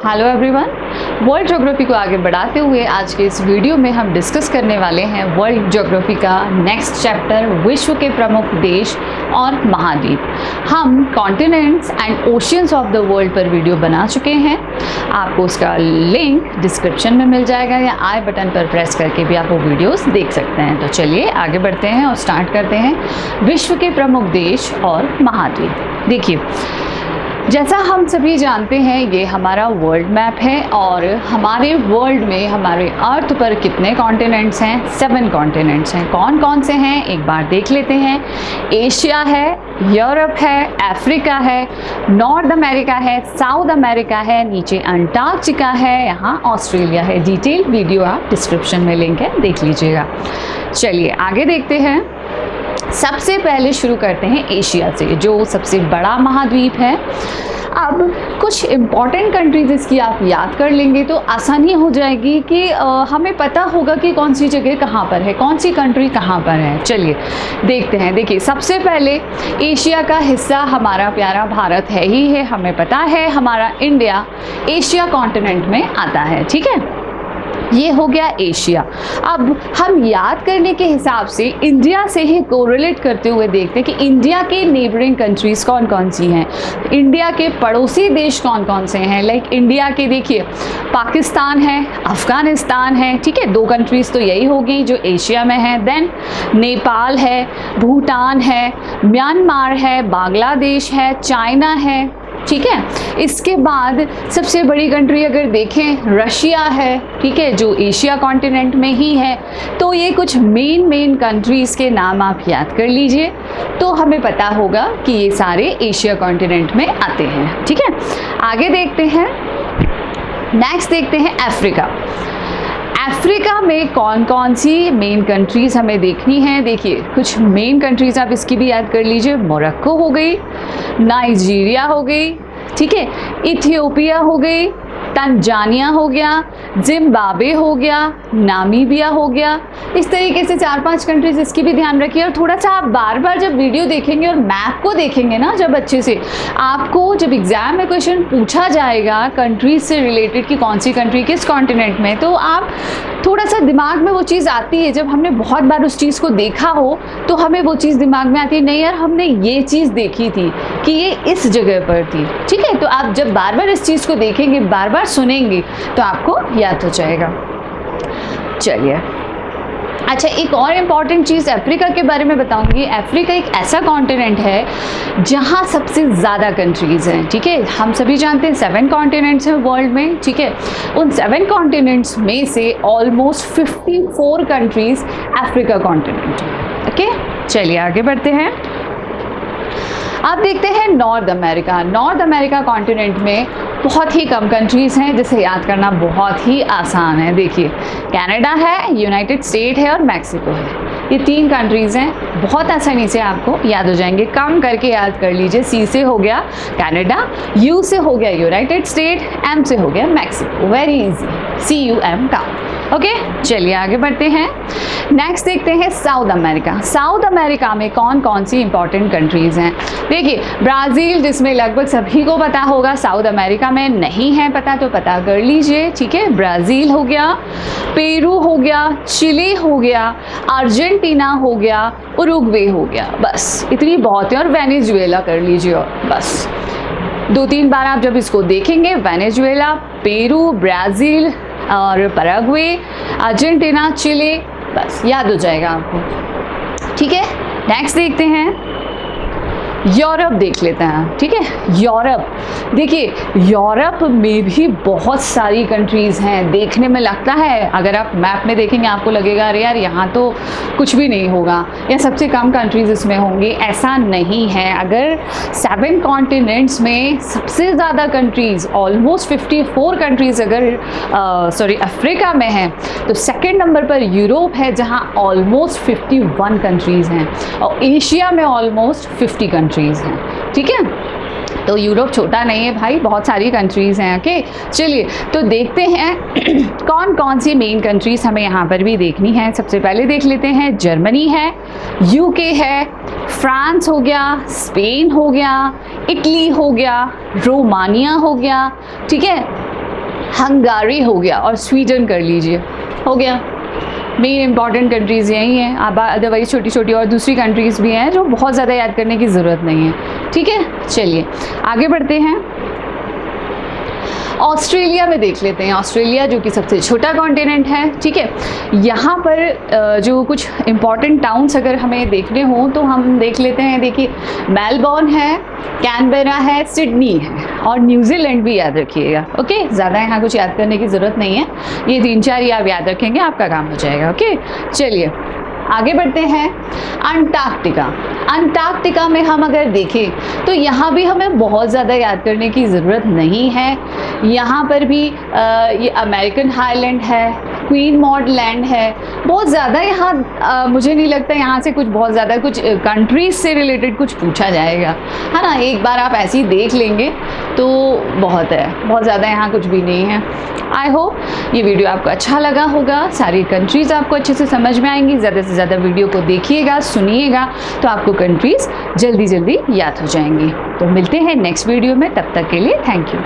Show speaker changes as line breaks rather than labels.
Hello everyone, world geography को आगे बढ़ाते हुए आज के इस वीडियो में हम डिस्कस करने वाले हैं वर्ल्ड ज्योग्राफी का नेक्स्ट चैप्टर, विश्व के प्रमुख देश और महाद्वीप। हम continents and oceans of the world पर वीडियो बना चुके हैं। आपको उसका लिंक डिस्क्रिप्शन में मिल जाएगा या आई बटन पर प्रेस करके भी आप वो वीडियोस देख सकते हैं। तो चलिए आगे बढ़ते हैं और स्टार्ट करते हैं विश्व के प्रमुख देश और महाद्वीप। देखिए, जैसा हम सभी जानते हैं ये हमारा वर्ल्ड मैप है और हमारे वर्ल्ड में, हमारे अर्थ पर कितने कॉन्टिनेंट्स हैं? 7 कॉन्टिनेंट्स हैं। कौन कौन से हैं एक बार देख लेते हैं। एशिया है, यूरोप है, अफ्रीका है, नॉर्थ अमेरिका है, साउथ अमेरिका है, नीचे अंटार्कटिका है, यहाँ ऑस्ट्रेलिया है। डिटेल वीडियो आप डिस्क्रिप्शन में लिंक है, देख लीजिएगा। चलिए आगे देखते हैं। सबसे पहले शुरू करते हैं एशिया से, जो सबसे बड़ा महाद्वीप है। अब कुछ इम्पॉर्टेंट कंट्रीज इसकी आप याद कर लेंगे तो आसानी हो जाएगी कि हमें पता होगा कि कौन सी जगह कहाँ पर है, कौन सी कंट्री कहाँ पर है। चलिए देखते हैं। देखिए, सबसे पहले एशिया का हिस्सा हमारा प्यारा भारत है ही है। हमें पता है हमारा इंडिया एशिया कॉन्टिनेंट में आता है, ठीक है। ये हो गया एशिया। अब हम याद करने के हिसाब से इंडिया से ही कोरिलेट करते हुए देखते हैं कि इंडिया के नेबरिंग कंट्रीज कौन कौन सी हैं, इंडिया के पड़ोसी देश कौन कौन से हैं। लाइक इंडिया के देखिए पाकिस्तान है, अफगानिस्तान है, ठीक है। 2 कंट्रीज़ तो यही होगी जो एशिया में है। देन नेपाल है, भूटान है, म्यांमार है, बांग्लादेश है, चाइना है, ठीक है। इसके बाद सबसे बड़ी कंट्री अगर देखें रशिया है, ठीक है, जो एशिया कॉन्टिनेंट में ही है। तो ये कुछ मेन कंट्रीज़ के नाम आप याद कर लीजिए तो हमें पता होगा कि ये सारे एशिया कॉन्टिनेंट में आते हैं, ठीक है। आगे देखते हैं। नेक्स्ट देखते हैं अफ्रीका। अफ्रीका में कौन कौन सी मेन कंट्रीज़ हमें देखनी है। देखिए, कुछ मेन कंट्रीज़ आप इसकी भी याद कर लीजिए। मोरक्को हो गई, नाइजीरिया हो गई, ठीक है, इथियोपिया हो गई, तंजानिया हो गया, जिम्बाब्वे हो गया, नामीबिया हो गया। इस तरीके से 4-5 कंट्रीज इसकी भी ध्यान रखिए। और थोड़ा सा आप बार बार जब वीडियो देखेंगे और मैप को देखेंगे ना जब अच्छे से, आपको जब एग्जाम में क्वेश्चन पूछा जाएगा कंट्रीज से रिलेटेड कि कौन सी कंट्री किस कॉन्टिनेंट में, तो आप थोड़ा सा दिमाग में वो चीज़ आती है। जब हमने बहुत बार उस चीज़ को देखा हो तो हमें वो चीज़ दिमाग में आती है, नहीं यार हमने ये चीज़ देखी थी कि ये इस जगह पर थी, ठीक है। तो आप जब बार बार इस चीज़ को देखेंगे, बार बार सुनेंगे तो आपको याद हो जाएगा। चलिए, अच्छा, एक और इम्पॉर्टेंट चीज़ अफ्रीका के बारे में बताऊंगी। अफ्रीका एक ऐसा कॉन्टिनेंट है जहां सबसे ज़्यादा कंट्रीज़ हैं, ठीक है। हम सभी जानते हैं 7 कॉन्टिनेंट्स हैं वर्ल्ड में, ठीक है। उन 7 कॉन्टिनेंट्स में से ऑलमोस्ट 54 कंट्रीज़ अफ्रीका कॉन्टिनेंट है, ओके। चलिए आगे बढ़ते हैं। अब देखते हैं north America. North America continent में बहुत ही कम कंट्रीज़ हैं जिसे याद करना बहुत ही आसान है। देखिए, कनाडा है, यूनाइटेड स्टेट है और मैक्सिको है। ये 3 कंट्रीज़ हैं, बहुत आसानी से आपको याद हो जाएंगे। कम करके याद कर लीजिए। सी से हो गया कनाडा, यू से हो गया यूनाइटेड स्टेट, एम से हो गया मैक्सिको। वेरी इजी, CUM का, ओके। चलिए आगे बढ़ते हैं। नेक्स्ट देखते हैं साउथ अमेरिका। साउथ अमेरिका में कौन कौन सी इंपॉर्टेंट कंट्रीज़ हैं। देखिए, ब्राज़ील, जिसमें लगभग सभी को पता होगा, साउथ अमेरिका में नहीं है पता तो पता कर लीजिए, ठीक है। ब्राज़ील हो गया, पेरू हो गया, चिली हो गया, अर्जेंटीना हो गया, उरुग्वे हो गया। बस इतनी बहुत है। और वेनेजुएला कर लीजिए। और बस 2-3 बार आप जब इसको देखेंगे, वेनेजुएला, पेरू, ब्राज़ील और पैराग्वे, अर्जेंटीना, चिली, बस याद हो जाएगा आपको, ठीक है। नेक्स्ट देखते हैं, यूरोप देख लेते हैं, ठीक है। यूरोप, देखिए यूरोप में भी बहुत सारी कंट्रीज़ हैं। देखने में लगता है, अगर आप मैप में देखेंगे आपको लगेगा अरे यार यहाँ तो कुछ भी नहीं होगा या सबसे कम कंट्रीज़ इसमें होंगी। ऐसा नहीं है। अगर 7 कॉन्टिनेंट्स में सबसे ज़्यादा कंट्रीज़, ऑलमोस्ट 54 कंट्रीज़ अगर अफ्रीका में है, तो सेकेंड नंबर पर यूरोप है जहाँ ऑलमोस्ट 51 कंट्रीज़ हैं और एशिया में ऑलमोस्ट 50 कंट्रीज़ हैं, ठीक है। तो यूरोप छोटा नहीं है भाई, बहुत सारी कंट्रीज़ हैं, ओके। चलिए तो देखते हैं कौन कौन सी मेन कंट्रीज़ हमें यहाँ पर भी देखनी है। सबसे पहले देख लेते हैं, जर्मनी है, UK है, फ्रांस हो गया, स्पेन हो गया, इटली हो गया, रोमानिया हो गया, ठीक है, हंगारी हो गया और स्वीडन कर लीजिए, हो गया। मेन इंपॉर्टेंट कंट्रीज़ यही हैं। अब अदरवाइज छोटी छोटी और दूसरी कंट्रीज़ भी हैं जो बहुत ज़्यादा याद करने की ज़रूरत नहीं है। ठीक है, चलिए आगे बढ़ते हैं। ऑस्ट्रेलिया में देख लेते हैं। ऑस्ट्रेलिया जो कि सबसे छोटा कॉन्टिनेंट है, ठीक है। यहाँ पर जो कुछ इम्पॉर्टेंट टाउन्स अगर हमें देखने हों तो हम देख लेते हैं। देखिए, मेलबर्न है, कैनबेरा है, सिडनी है और न्यूजीलैंड भी याद रखिएगा। ओके, ज़्यादा यहाँ कुछ याद करने की ज़रूरत नहीं है, ये 3-4 ही आप याद रखेंगे, आपका काम हो जाएगा। ओके, चलिए आगे बढ़ते हैं। अंटार्कटिका। अंटार्कटिका में हम अगर देखें तो यहाँ भी हमें बहुत ज़्यादा याद करने की ज़रूरत नहीं है। यहाँ पर भी ये अमेरिकन हाईलैंड है, क्वीन मॉड लैंड है। बहुत ज़्यादा यहाँ मुझे नहीं लगता यहाँ से कुछ बहुत ज़्यादा कुछ कंट्रीज से रिलेटेड कुछ पूछा जाएगा, है ना। एक बार आप ऐसे ही देख लेंगे तो बहुत है, बहुत ज़्यादा यहाँ कुछ भी नहीं है। आई होप ये वीडियो आपको अच्छा लगा होगा, सारी कंट्रीज़ आपको अच्छे से समझ में आएंगी। ज़्यादा से ज़्यादा वीडियो को देखिएगा, सुनिएगा, तो आपको कंट्रीज़ जल्दी जल्दी याद हो जाएंगी। तो मिलते हैं नेक्स्ट वीडियो में, तब तक के लिए थैंक यू।